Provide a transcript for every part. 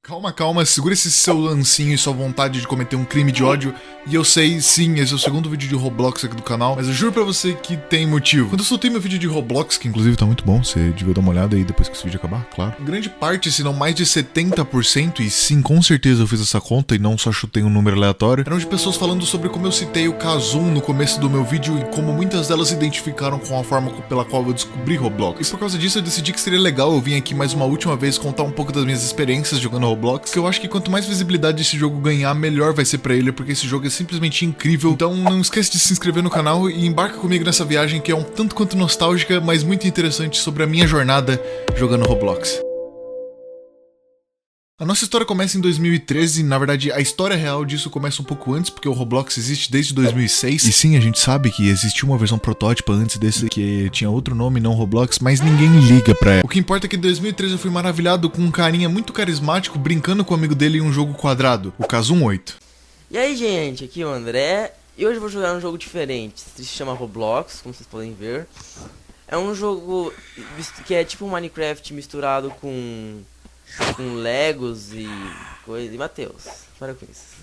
Calma, calma, segura esse seu lancinho e sua vontade de cometer um crime de ódio. E eu sei, sim, esse é o segundo vídeo de Roblox aqui do canal, mas eu juro pra você que tem motivo. Quando eu soltei meu vídeo de Roblox, que inclusive tá muito bom, você devia dar uma olhada aí depois que esse vídeo acabar, claro. Grande parte, se não mais de 70%, e sim, com certeza eu fiz essa conta e não só chutei um número aleatório, eram de pessoas falando sobre como eu citei o Kazum no começo do meu vídeo e como muitas delas se identificaram com a forma pela qual eu descobri Roblox. E por causa disso eu decidi que seria legal eu vir aqui mais uma última vez contar um pouco das minhas experiências jogando Roblox, que eu acho que quanto mais visibilidade esse jogo ganhar, melhor vai ser pra ele, porque esse jogo é simplesmente incrível. Então não esquece de se inscrever no canal e embarca comigo nessa viagem que é um tanto quanto nostálgica, mas muito interessante sobre a minha jornada jogando Roblox. A nossa história começa em 2013, na verdade a história real disso começa um pouco antes, porque o Roblox existe desde 2006. E sim, a gente sabe que existiu uma versão protótipa antes desse que tinha outro nome, não Roblox, mas ninguém liga pra ela. O que importa é que em 2013 eu fui maravilhado com um carinha muito carismático brincando com o amigo dele em um jogo quadrado, o Kazum 8. E aí, gente, aqui é o André, e hoje eu vou jogar um jogo diferente. Se chama Roblox, como vocês podem ver. É um jogo que é tipo um Minecraft misturado com Legos e coisa. E Matheus, para com isso.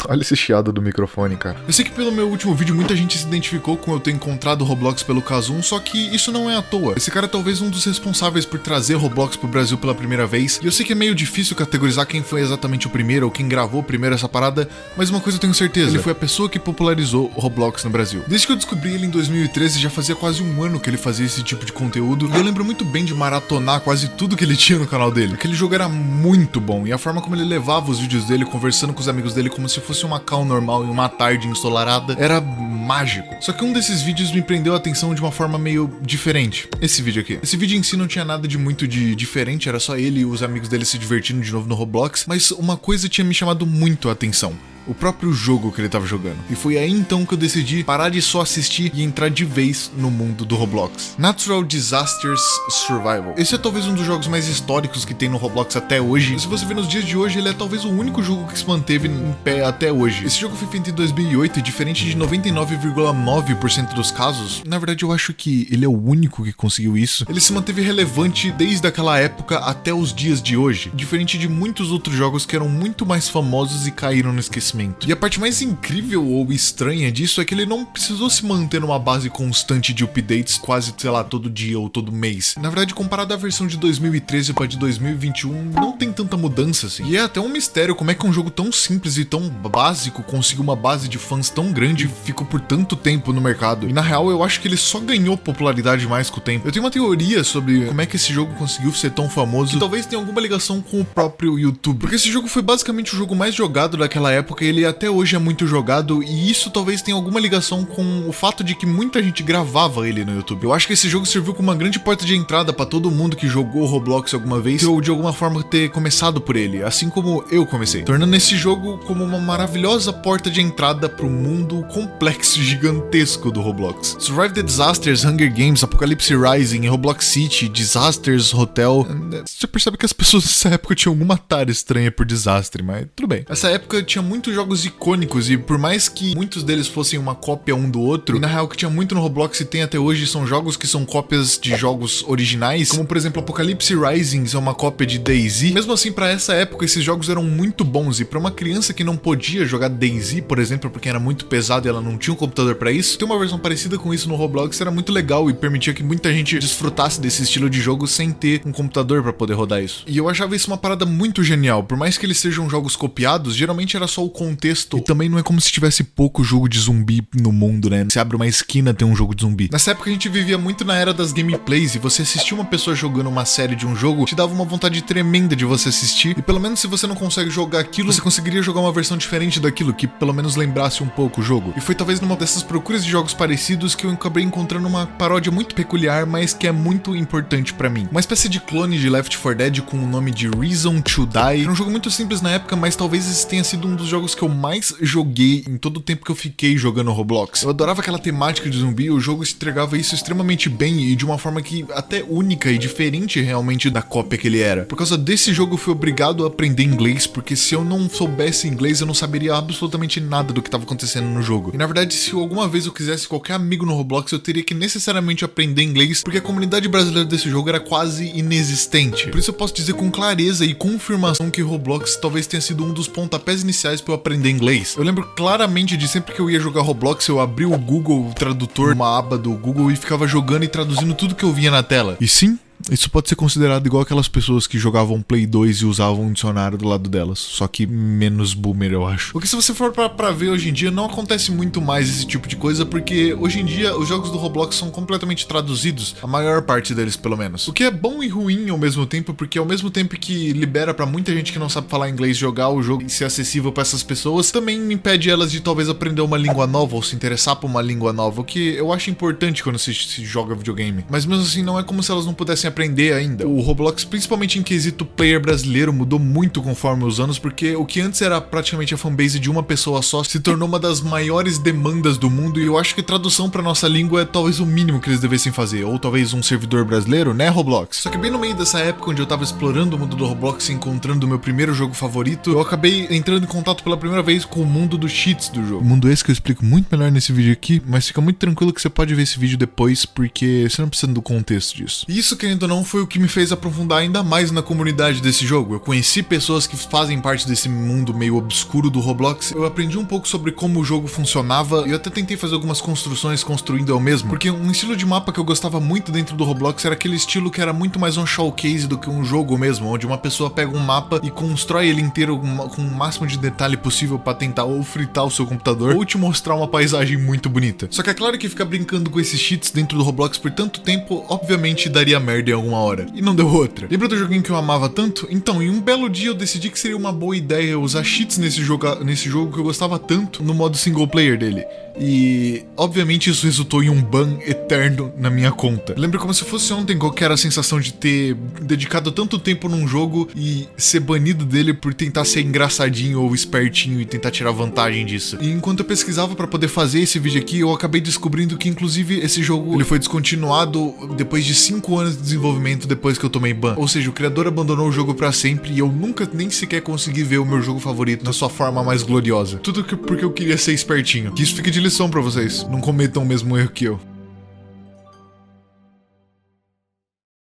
Olha esse chiado do microfone, cara. Eu sei que pelo meu último vídeo muita gente se identificou com eu ter encontrado o Roblox pelo Kazum, só que isso não é à toa. Esse cara é talvez um dos responsáveis por trazer Roblox pro Brasil pela primeira vez, e eu sei que é meio difícil categorizar quem foi exatamente o primeiro ou quem gravou primeiro essa parada, mas uma coisa eu tenho certeza, ele foi a pessoa que popularizou o Roblox no Brasil. Desde que eu descobri ele em 2013, já fazia quase um ano que ele fazia esse tipo de conteúdo, e eu lembro muito bem de maratonar quase tudo que ele tinha no canal dele. Aquele jogo era muito bom, e a forma como ele levava os vídeos dele, conversando com os amigos dele como se fosse uma call normal em uma tarde ensolarada, era mágico. Só que um desses vídeos me prendeu a atenção de uma forma meio diferente. Esse vídeo aqui. Esse vídeo em si não tinha nada de muito diferente, era só ele e os amigos dele se divertindo de novo no Roblox, mas uma coisa tinha me chamado muito a atenção. O próprio jogo que ele tava jogando. E foi aí então que eu decidi parar de só assistir e entrar de vez no mundo do Roblox. Natural Disasters Survival. Esse é talvez um dos jogos mais históricos que tem no Roblox até hoje. E se você ver nos dias de hoje, ele é talvez o único jogo que se manteve em pé até hoje. Esse jogo foi feito em 2008 e diferente de 99,9% dos casos, na verdade eu acho que ele é o único que conseguiu isso. Ele se manteve relevante desde aquela época até os dias de hoje. Diferente de muitos outros jogos que eram muito mais famosos e caíram no esquecimento. E a parte mais incrível ou estranha disso é que ele não precisou se manter numa base constante de updates quase, sei lá, todo dia ou todo mês. Na verdade, comparado à versão de 2013 para de 2021, não tem tanta mudança assim. E é até um mistério como é que um jogo tão simples e tão básico conseguiu uma base de fãs tão grande e ficou por tanto tempo no mercado. E na real, eu acho que ele só ganhou popularidade mais com o tempo. Eu tenho uma teoria sobre como é que esse jogo conseguiu ser tão famoso, que talvez tenha alguma ligação com o próprio YouTube. Porque esse jogo foi basicamente o jogo mais jogado daquela época, ele até hoje é muito jogado, e isso talvez tenha alguma ligação com o fato de que muita gente gravava ele no YouTube. Eu acho que esse jogo serviu como uma grande porta de entrada pra todo mundo que jogou Roblox alguma vez, ou de alguma forma ter começado por ele, assim como eu comecei, tornando esse jogo como uma maravilhosa porta de entrada pro mundo complexo e gigantesco do Roblox. Survive the Disasters, Hunger Games, Apocalypse Rising, Roblox City, Disasters Hotel. Você percebe que as pessoas nessa época tinham alguma tara estranha por desastre, mas tudo bem. Essa época tinha muitos jogos icônicos, e por mais que muitos deles fossem uma cópia um do outro, e na real que tinha muito no Roblox e tem até hoje são jogos que são cópias de jogos originais, como por exemplo Apocalypse Rising é uma cópia de DayZ. Mesmo assim, pra essa época esses jogos eram muito bons, e pra uma criança que não podia jogar DayZ, por exemplo, porque era muito pesado e ela não tinha um computador pra isso, ter uma versão parecida com isso no Roblox era muito legal e permitia que muita gente desfrutasse desse estilo de jogo sem ter um computador pra poder rodar isso. E eu achava isso uma parada muito genial. Por mais que eles sejam jogos copiados, geralmente era só o contexto. E também não é como se tivesse pouco jogo de zumbi no mundo, né? Você abre uma esquina, tem um jogo de zumbi. Nessa época a gente vivia muito na era das gameplays, e você assistir uma pessoa jogando uma série de um jogo te dava uma vontade tremenda de você assistir, e pelo menos se você não consegue jogar aquilo, você conseguiria jogar uma versão diferente daquilo, que pelo menos lembrasse um pouco o jogo. E foi talvez numa dessas procuras de jogos parecidos que eu acabei encontrando uma paródia muito peculiar, mas que é muito importante pra mim. Uma espécie de clone de Left 4 Dead com o nome de Reason to Die. Era um jogo muito simples na época, mas talvez esse tenha sido um dos jogos jogos que eu mais joguei em todo o tempo que eu fiquei jogando Roblox. Eu adorava aquela temática de zumbi, o jogo entregava isso extremamente bem e de uma forma que até única e diferente realmente da cópia que ele era. Por causa desse jogo eu fui obrigado a aprender inglês, porque se eu não soubesse inglês eu não saberia absolutamente nada do que estava acontecendo no jogo. E na verdade, se alguma vez eu quisesse qualquer amigo no Roblox, eu teria que necessariamente aprender inglês, porque a comunidade brasileira desse jogo era quase inexistente. Por isso eu posso dizer com clareza e confirmação que Roblox talvez tenha sido um dos pontapés iniciais para eu aprender inglês. Eu lembro claramente de sempre que eu ia jogar Roblox, eu abria o Google Tradutor, uma aba do Google, e ficava jogando e traduzindo tudo que eu via na tela. E sim, isso pode ser considerado igual aquelas pessoas que jogavam Play 2 e usavam um dicionário do lado delas, só que menos boomer, eu acho. Porque se você for pra ver hoje em dia, não acontece muito mais esse tipo de coisa, porque hoje em dia os jogos do Roblox são completamente traduzidos, a maior parte deles pelo menos. O que é bom e ruim ao mesmo tempo, porque ao mesmo tempo que libera pra muita gente que não sabe falar inglês jogar o jogo e ser acessível pra essas pessoas, também impede elas de talvez aprender uma língua nova ou se interessar por uma língua nova, o que eu acho importante quando se joga videogame. Mas mesmo assim, não é como se elas não pudessem aprender ainda. O Roblox, principalmente em quesito player brasileiro, mudou muito conforme os anos, porque o que antes era praticamente a fanbase de uma pessoa só se tornou uma das maiores demandas do mundo, e eu acho que tradução pra nossa língua é talvez o mínimo que eles devessem fazer, ou talvez um servidor brasileiro, né, Roblox? Só que bem no meio dessa época onde eu tava explorando o mundo do Roblox e encontrando o meu primeiro jogo favorito, eu acabei entrando em contato pela primeira vez com o mundo dos cheats do jogo. O mundo esse que eu explico muito melhor nesse vídeo aqui, mas fica muito tranquilo que você pode ver esse vídeo depois, porque você não precisa do contexto disso. E isso, querendo ou não, foi o que me fez aprofundar ainda mais na comunidade desse jogo. Eu conheci pessoas que fazem parte desse mundo meio obscuro do Roblox, eu aprendi um pouco sobre como o jogo funcionava, e eu até tentei fazer algumas construções construindo eu mesmo, porque um estilo de mapa que eu gostava muito dentro do Roblox era aquele estilo que era muito mais um showcase do que um jogo mesmo, onde uma pessoa pega um mapa e constrói ele inteiro com o máximo de detalhe possível pra tentar ou fritar o seu computador, ou te mostrar uma paisagem muito bonita. Só que é claro que ficar brincando com esses cheats dentro do Roblox por tanto tempo, obviamente daria merda em alguma hora. E não deu outra. Lembra do joguinho que eu amava tanto? Então, em um belo dia eu decidi que seria uma boa ideia usar cheats nesse jogo que eu gostava tanto no modo single player dele. E, obviamente, isso resultou em um ban eterno na minha conta. Lembro como se fosse ontem qual que era a sensação de ter dedicado tanto tempo num jogo e ser banido dele por tentar ser engraçadinho ou espertinho e tentar tirar vantagem disso. E enquanto eu pesquisava pra poder fazer esse vídeo aqui, eu acabei descobrindo que, inclusive, esse jogo ele foi descontinuado depois de 5 anos de desenvolvimento depois que eu tomei ban. Ou seja, o criador abandonou o jogo pra sempre e eu nunca nem sequer consegui ver o meu jogo favorito na sua forma mais gloriosa. Tudo porque eu queria ser espertinho. Que isso fica de lição pra vocês. Não cometam o mesmo erro que eu.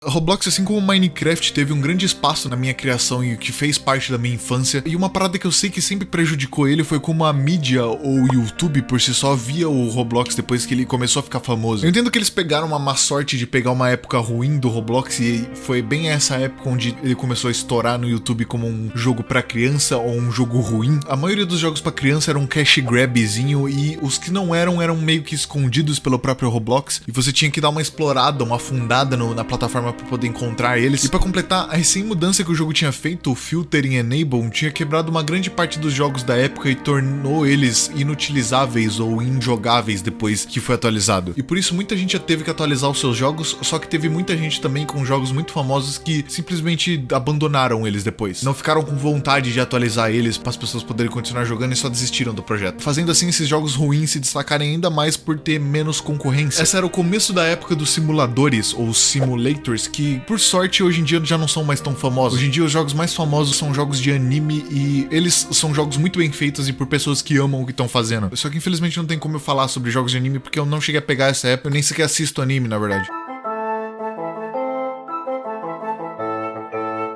Roblox, assim como Minecraft, teve um grande espaço na minha criação e que fez parte da minha infância, e uma parada que eu sei que sempre prejudicou ele foi como a mídia ou o YouTube por si só via o Roblox depois que ele começou a ficar famoso. Eu entendo que eles pegaram uma má sorte de pegar uma época ruim do Roblox e foi bem essa época onde ele começou a estourar no YouTube como um jogo pra criança ou um jogo ruim. A maioria dos jogos pra criança era um cash grabzinho e os que não eram meio que escondidos pelo próprio Roblox e você tinha que dar uma explorada, uma afundada na plataforma pra poder encontrar eles. E pra completar, a recém-mudança que o jogo tinha feito, o Filtering Enable, tinha quebrado uma grande parte dos jogos da época e tornou eles inutilizáveis ou injogáveis depois que foi atualizado. E por isso muita gente já teve que atualizar os seus jogos, só que teve muita gente também com jogos muito famosos que simplesmente abandonaram eles depois. Não ficaram com vontade de atualizar eles para as pessoas poderem continuar jogando e só desistiram do projeto. Fazendo assim esses jogos ruins se destacarem ainda mais por ter menos concorrência. Essa era o começo da época dos simuladores ou simulators, que por sorte hoje em dia já não são mais tão famosos. Hoje em dia os jogos mais famosos são jogos de anime e eles são jogos muito bem feitos e por pessoas que amam o que estão fazendo. Só que infelizmente não tem como eu falar sobre jogos de anime porque eu não cheguei a pegar essa época, eu nem sequer assisto anime na verdade.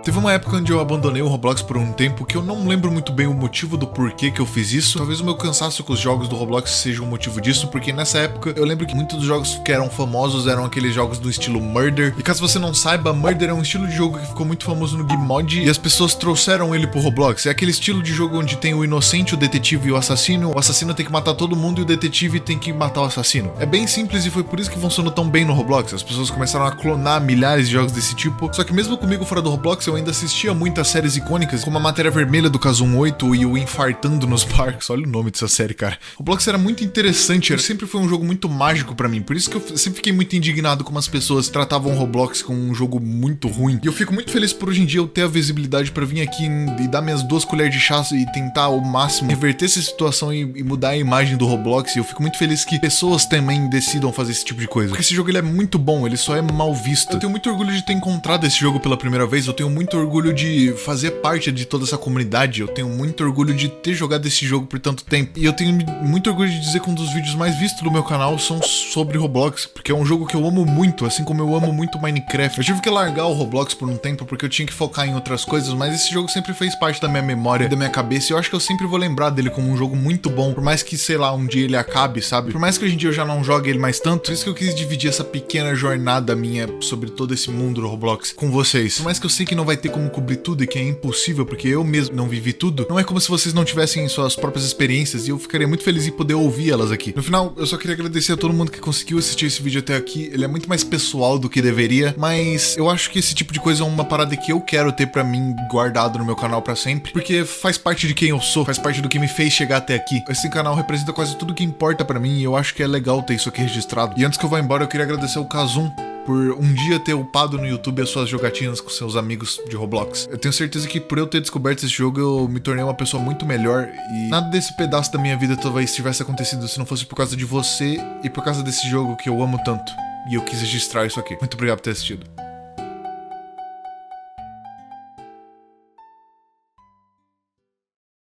Teve uma época onde eu abandonei o Roblox por um tempo que eu não lembro muito bem o motivo do porquê que eu fiz isso. Talvez o meu cansaço com os jogos do Roblox seja um motivo disso, porque nessa época eu lembro que muitos dos jogos que eram famosos eram aqueles jogos do estilo Murder. E caso você não saiba, Murder é um estilo de jogo que ficou muito famoso no Gmod e as pessoas trouxeram ele pro Roblox. É aquele estilo de jogo onde tem o inocente, o detetive e o assassino tem que matar todo mundo e o detetive tem que matar o assassino. É bem simples e foi por isso que funcionou tão bem no Roblox. As pessoas começaram a clonar milhares de jogos desse tipo. Só que mesmo comigo fora do Roblox, eu eu ainda assistia muitas séries icônicas, como a Matéria Vermelha do Kazum 8 e o Infartando nos Parques. Olha o nome dessa série, cara. Roblox era muito interessante, sempre foi um jogo muito mágico pra mim, por isso que eu sempre fiquei muito indignado como as pessoas tratavam o Roblox como um jogo muito ruim. E eu fico muito feliz por hoje em dia eu ter a visibilidade pra vir aqui e dar minhas 2 colheres de chá e tentar ao máximo reverter essa situação e mudar a imagem do Roblox. E eu fico muito feliz que pessoas também decidam fazer esse tipo de coisa, porque esse jogo ele é muito bom, ele só é mal visto. Eu tenho muito orgulho de ter encontrado esse jogo pela primeira vez, eu tenho muito orgulho de fazer parte de toda essa comunidade, eu tenho muito orgulho de ter jogado esse jogo por tanto tempo. E eu tenho muito orgulho de dizer que um dos vídeos mais vistos do meu canal são sobre Roblox, porque é um jogo que eu amo muito, assim como eu amo muito Minecraft. Eu tive que largar o Roblox por um tempo porque eu tinha que focar em outras coisas, mas esse jogo sempre fez parte da minha memória, da minha cabeça, e eu acho que eu sempre vou lembrar dele como um jogo muito bom, por mais que, sei lá, um dia ele acabe, sabe? Por mais que hoje em dia eu já não jogue ele mais tanto, por isso que eu quis dividir essa pequena jornada minha sobre todo esse mundo do Roblox com vocês. Por mais que eu sei que não vai ter como cobrir tudo e que é impossível, porque eu mesmo não vivi tudo, não é como se vocês não tivessem suas próprias experiências, e eu ficaria muito feliz em poder ouvir elas aqui. No final, eu só queria agradecer a todo mundo que conseguiu assistir esse vídeo até aqui. Ele é muito mais pessoal do que deveria, mas eu acho que esse tipo de coisa é uma parada que eu quero ter pra mim guardado no meu canal pra sempre, porque faz parte de quem eu sou, faz parte do que me fez chegar até aqui. Esse canal representa quase tudo que importa pra mim e eu acho que é legal ter isso aqui registrado. E antes que eu vá embora, eu queria agradecer o Kazum por um dia ter upado no YouTube as suas jogatinas com seus amigos de Roblox. Eu tenho certeza que por eu ter descoberto esse jogo, eu me tornei uma pessoa muito melhor, e nada desse pedaço da minha vida talvez tivesse acontecido se não fosse por causa de você e por causa desse jogo que eu amo tanto. E eu quis registrar isso aqui. Muito obrigado por ter assistido.